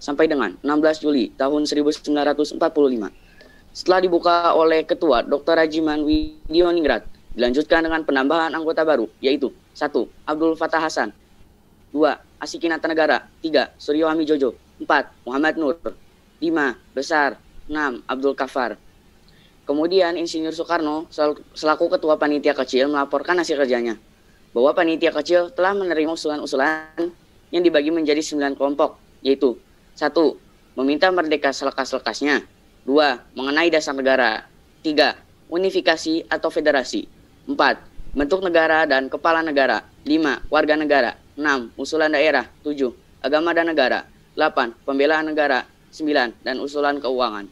sampai dengan 16 Juli tahun 1945. Setelah dibuka oleh Ketua Dr. Rajiman Widioningrat, dilanjutkan dengan penambahan anggota baru, yaitu 1. Abdul Fattah Hasan, 2. Asikinata Negara, 3. Suryo Hamijojo, 4. Muhammad Nur, 5. Besar, 6. Abdul Kafar. Kemudian Insinyur Soekarno selaku Ketua Panitia Kecil melaporkan hasil kerjanya, bahwa Panitia Kecil telah menerima usulan-usulan yang dibagi menjadi 9 kelompok, yaitu 1. Meminta merdeka selekas-lekasnya, 2. Mengenai dasar negara, 3. Unifikasi atau federasi, 4. Bentuk negara dan kepala negara, 5. Warga negara, 6. Usulan daerah, 7. Agama dan negara, 8. Pembelaan negara, 9. Dan usulan keuangan.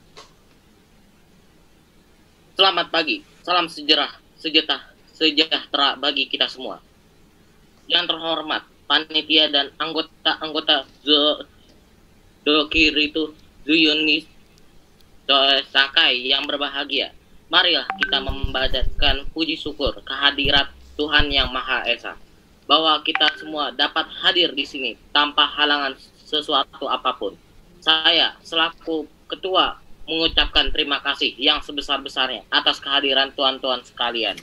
Selamat pagi, salam sejahtera bagi kita semua. Yang terhormat, panitia dan anggota Dokiritu Zuyunis Sakai yang berbahagia. Marilah kita membacakan puji syukur kehadirat Tuhan Yang Maha Esa, bahwa kita semua dapat hadir di sini tanpa halangan sesuatu apapun. Saya selaku ketua mengucapkan terima kasih yang sebesar-besarnya atas kehadiran tuan-tuan sekalian.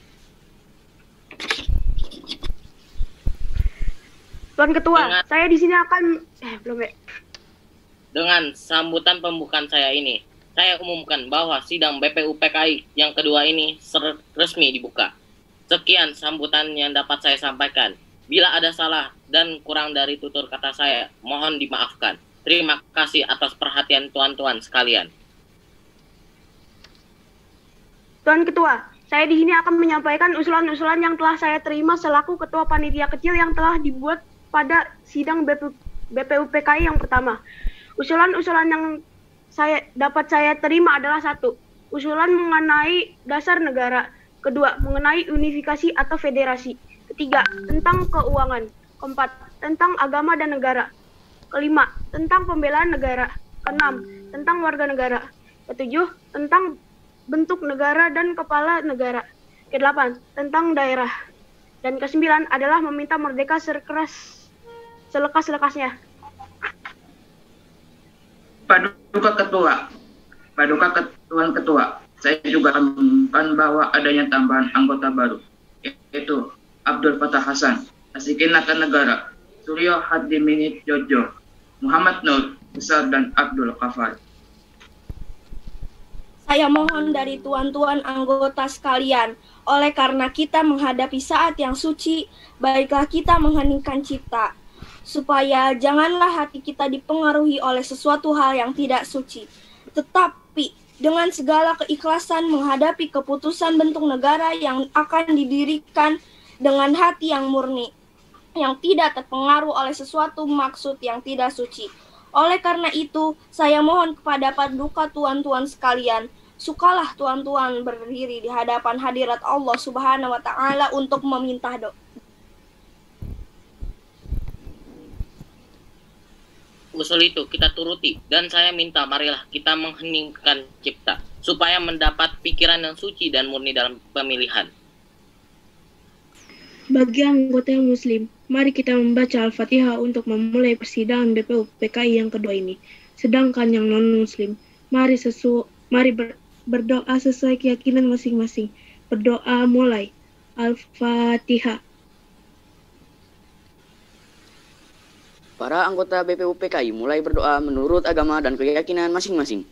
Tuan Ketua, saya di sini akan Dengan sambutan pembukaan saya ini, saya umumkan bahwa sidang BPUPKI yang kedua ini resmi dibuka. Sekian sambutan yang dapat saya sampaikan. Bila ada salah dan kurang dari tutur kata saya, mohon dimaafkan. Terima kasih atas perhatian tuan-tuan sekalian. Tuan Ketua, saya di sini akan menyampaikan usulan-usulan yang telah saya terima selaku Ketua Panitia Kecil yang telah dibuat pada sidang BPUPKI yang pertama. Usulan-usulan yang dapat saya terima adalah 1. Usulan mengenai dasar negara. 2. Mengenai unifikasi atau federasi. 3. Tentang keuangan. 4. Tentang agama dan negara. 5. Tentang pembelaan negara. 6. Tentang warga negara. 7. Tentang bentuk negara dan kepala negara. 8. Tentang daerah. Dan 9 adalah meminta merdeka selekas-lekasnya. Tuan Ketua, saya juga akan mengumumkan bahwa adanya tambahan anggota baru, yaitu Abdul Fattah Hasan, Asikinata Negara, Suryo Hamijojo, Muhammad Nur, Besar, dan Abdul Kafar. Saya mohon dari tuan-tuan anggota sekalian, oleh karena kita menghadapi saat yang suci, baiklah kita mengheningkan cipta, supaya janganlah hati kita dipengaruhi oleh sesuatu hal yang tidak suci, tetapi dengan segala keikhlasan menghadapi keputusan bentuk negara yang akan didirikan dengan hati yang murni, yang tidak terpengaruh oleh sesuatu maksud yang tidak suci. Oleh karena itu, saya mohon kepada paduka tuan-tuan sekalian, sukalah tuan-tuan berdiri di hadapan hadirat Allah Subhanahu wa Ta'ala untuk meminta doa. Usul itu kita turuti, dan saya minta marilah kita mengheningkan cipta, supaya mendapat pikiran yang suci dan murni dalam pemilihan. Bagi anggota yang muslim, mari kita membaca Al-Fatihah untuk memulai persidangan BPUPKI yang kedua ini. Sedangkan yang non-muslim, mari berdoa sesuai keyakinan masing-masing. Berdoa mulai. Al-Fatihah. Para anggota BPUPKI mulai berdoa menurut agama dan keyakinan masing-masing.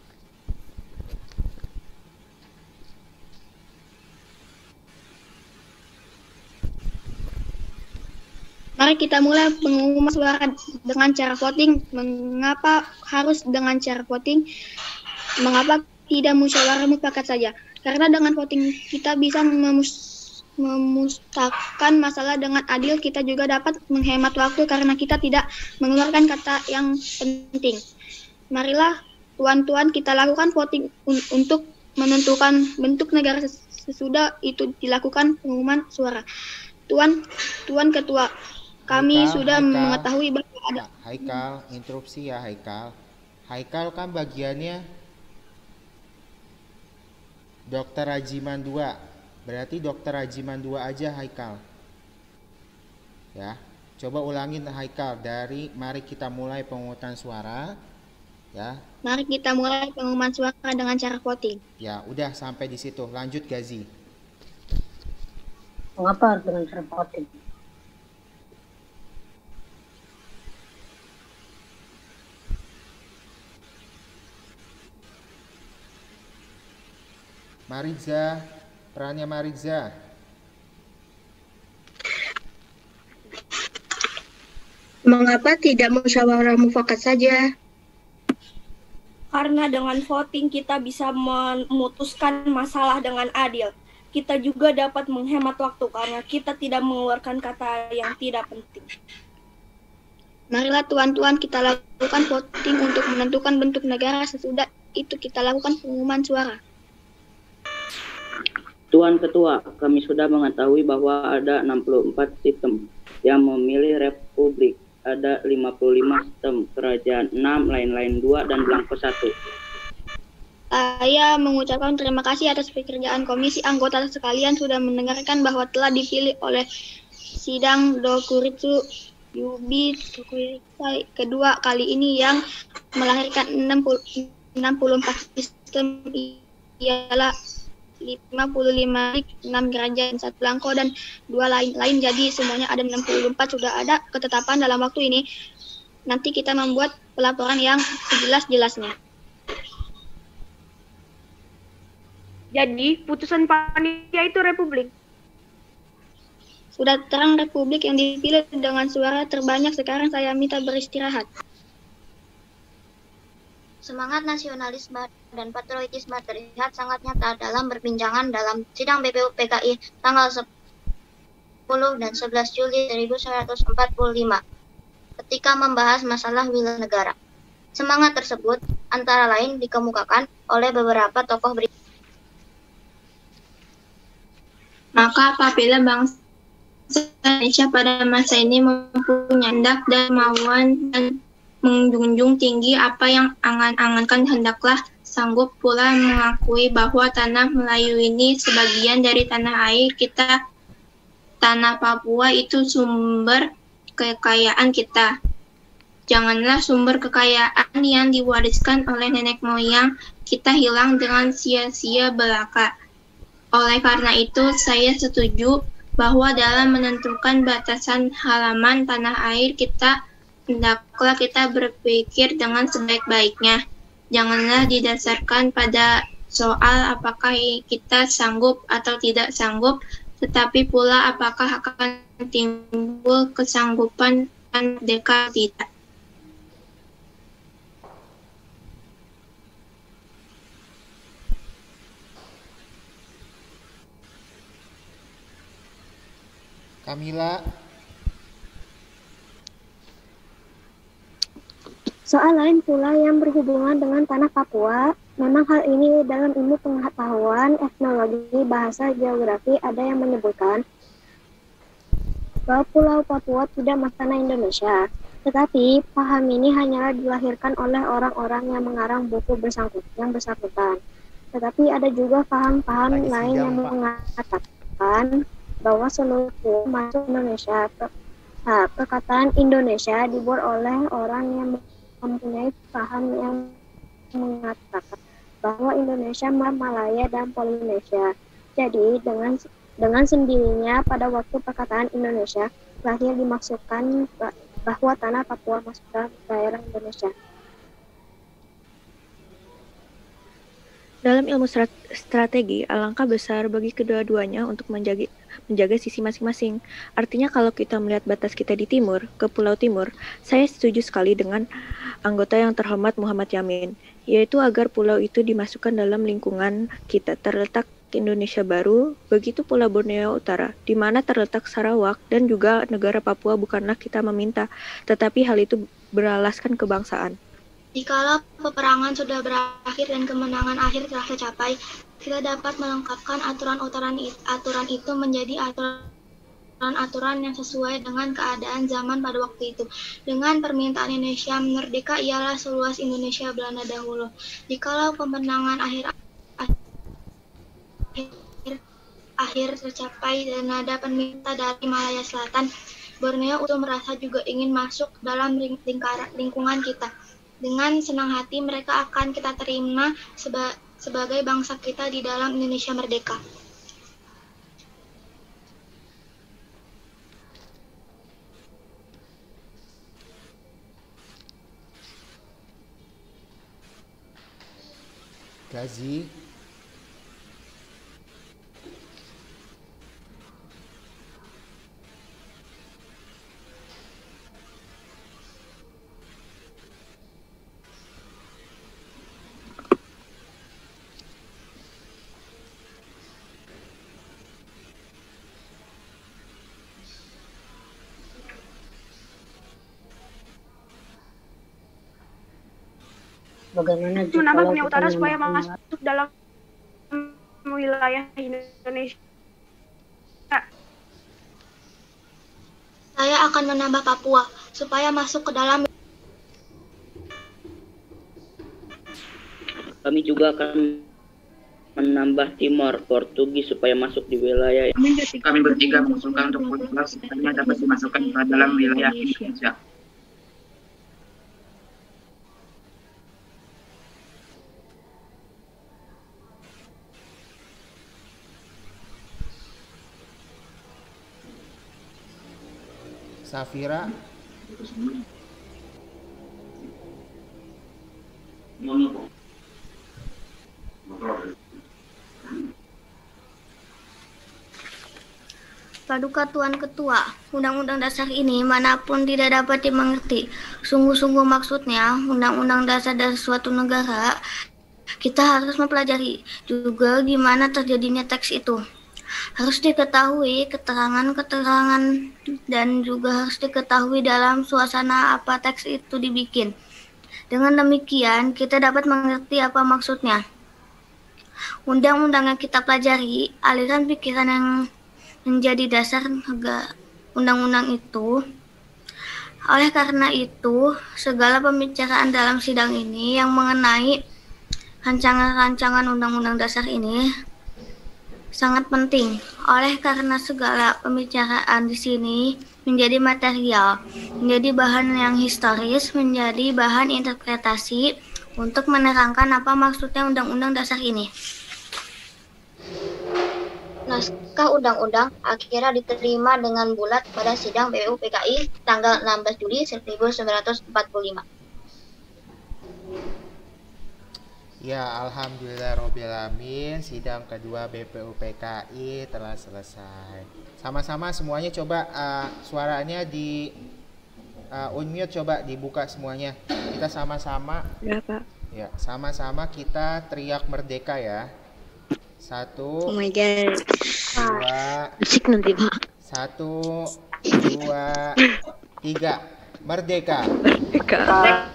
Mari kita mulai pengumuman suara dengan cara voting. Mengapa harus dengan cara voting? Mengapa tidak musyawarah mufakat saja? Karena dengan voting kita bisa memustakkan masalah dengan adil. Kita juga dapat menghemat waktu karena kita tidak mengeluarkan kata yang penting. Marilah tuan-tuan kita lakukan voting untuk menentukan bentuk negara sesudah itu dilakukan pengumuman suara. Tuan Ketua, kami sudah mengetahui bahwa ada... Haikal, interupsi ya Haikal. Haikal kan bagiannya Dokter Rajiman 2. Berarti Dokter Rajiman 2 aja Haikal. Ya, Coba ulangin Haikal dari mari kita mulai pemungutan suara. Ya. Mari kita mulai pengumuman suara dengan cara voting. Ya, udah sampai di situ. Lanjut Gazi. Mengapa harus dengan cara voting? Mariza, perannya Mariza. Mengapa tidak musyawarah mufakat saja? Karena dengan voting kita bisa memutuskan masalah dengan adil. Kita juga dapat menghemat waktu karena kita tidak mengeluarkan kata yang tidak penting. Marilah tuan-tuan kita lakukan voting untuk menentukan bentuk negara, sesudah itu kita lakukan pengumuman suara. Tuan Ketua, kami sudah mengetahui bahwa ada 64 sistem yang memilih republik. Ada 55 sistem kerajaan, 6 lain-lain 2 dan belangko 1. Saya mengucapkan terima kasih atas pekerjaan komisi anggota sekalian sudah mendengarkan bahwa telah dipilih oleh sidang Dokuritsu Yubi kedua kali ini yang melahirkan 64 sistem ialah 55, 6 kerajaan, 1 belangko dan 2 lain-lain. Jadi semuanya ada 64, sudah ada ketetapan dalam waktu ini. Nanti kita membuat pelaporan yang sejelas-jelasnya. Jadi putusan panitia itu republik. Sudah terang republik yang dipilih dengan suara terbanyak. Sekarang saya minta beristirahat. Semangat nasionalisme dan patriotisme terlihat sangat nyata dalam perbincangan dalam sidang BPU PKI tanggal 10 dan 11 Juli 1945 ketika membahas masalah wilayah negara. Semangat tersebut antara lain dikemukakan oleh beberapa tokoh berikut. Maka apabila bangsa Indonesia pada masa ini mempunyai hendak dan kemauan dan menjunjung tinggi apa yang angan-angankan, hendaklah sanggup pula mengakui bahwa tanah Melayu ini sebagian dari tanah air kita. Tanah Papua itu sumber kekayaan kita. Janganlah sumber kekayaan yang diwariskan oleh nenek moyang kita hilang dengan sia-sia belaka. Oleh karena itu, saya setuju bahwa dalam menentukan batasan halaman tanah air kita, hendaklah kita berpikir dengan sebaik-baiknya. Janganlah didasarkan pada soal apakah kita sanggup atau tidak sanggup, tetapi pula apakah akan timbul kesanggupan dan merdeka tidak. Kamila. Soal lain pula yang berhubungan dengan tanah Papua, memang hal ini dalam ilmu pengetahuan, etnologi, bahasa, geografi ada yang menyebutkan bahwa Pulau Papua tidak masuk tanah Indonesia. Tetapi paham ini hanyalah dilahirkan oleh orang-orang yang mengarang buku yang bersangkutan. Tetapi ada juga paham-paham lain yang mengatakan bahwa seluruh pulau masuk Indonesia. Perkataan Indonesia dibuat oleh orang yang mempunyai paham yang mengatakan bahwa Indonesia, Malaya, dan Polinesia. Jadi dengan sendirinya pada waktu perkataan Indonesia lahir dimaksudkan bahwa tanah Papua masuk dalam daerah Indonesia. Dalam ilmu strategi, alangkah besar bagi kedua-duanya untuk menjaga sisi masing-masing. Artinya kalau kita melihat batas kita di timur, ke Pulau Timur, saya setuju sekali dengan anggota yang terhormat Muhammad Yamin, yaitu agar pulau itu dimasukkan dalam lingkungan kita. Terletak Indonesia Baru, begitu pula Borneo Utara, di mana terletak Sarawak dan juga negara Papua bukanlah kita meminta, tetapi hal itu beralaskan kebangsaan. Jikalau peperangan sudah berakhir dan kemenangan akhir telah tercapai, kita dapat melengkapkan aturan itu menjadi aturan yang sesuai dengan keadaan zaman pada waktu itu. Dengan permintaan Indonesia merdeka ialah seluas Indonesia Belanda dahulu. Jikalau pemenangan akhir tercapai dan ada pemerintah dari Malaya Selatan, Borneo Utuh merasa juga ingin masuk dalam lingkungan kita. Dengan senang hati mereka akan kita terima sebagai bangsa kita di dalam Indonesia merdeka. Gazi. Bagaimana menambah dunia utara supaya masuk dalam wilayah Indonesia? Saya akan menambah Papua supaya masuk ke dalam. Kami juga akan menambah Timor Portugis supaya masuk di wilayah. Kami bertiga mengusulkan untuk Portugal sekiranya dapat dimasukkan ke dalam wilayah Indonesia. Safira. Paduka Tuan Ketua, Undang-Undang Dasar ini manapun tidak dapat dimengerti. Sungguh-sungguh maksudnya, Undang-Undang Dasar dari suatu negara, kita harus mempelajari juga gimana terjadinya teks itu. Harus diketahui keterangan-keterangan dan juga harus diketahui dalam suasana apa teks itu dibikin. Dengan demikian, kita dapat mengerti apa maksudnya. Undang-undang yang kita pelajari, aliran pikiran yang menjadi dasar undang-undang itu. Oleh karena itu, segala pembicaraan dalam sidang ini yang mengenai rancangan-rancangan undang-undang dasar ini sangat penting. Oleh karena segala pembicaraan di sini menjadi material, menjadi bahan yang historis, menjadi bahan interpretasi untuk menerangkan apa maksudnya undang-undang dasar ini. Naskah undang-undang akhirnya diterima dengan bulat pada sidang BPUPKI tanggal 16 Juli 1945. Ya, alhamdulillahirobbilalamin, sidang kedua BPUPKI telah selesai. Sama-sama semuanya coba suaranya di unmute, coba dibuka semuanya. Kita sama-sama. Ya, Pak. Ya, sama-sama kita teriak merdeka ya. 1, Oh my god. 2, Musik nanti, Pak. 1, 2, 3. Merdeka. Merdeka.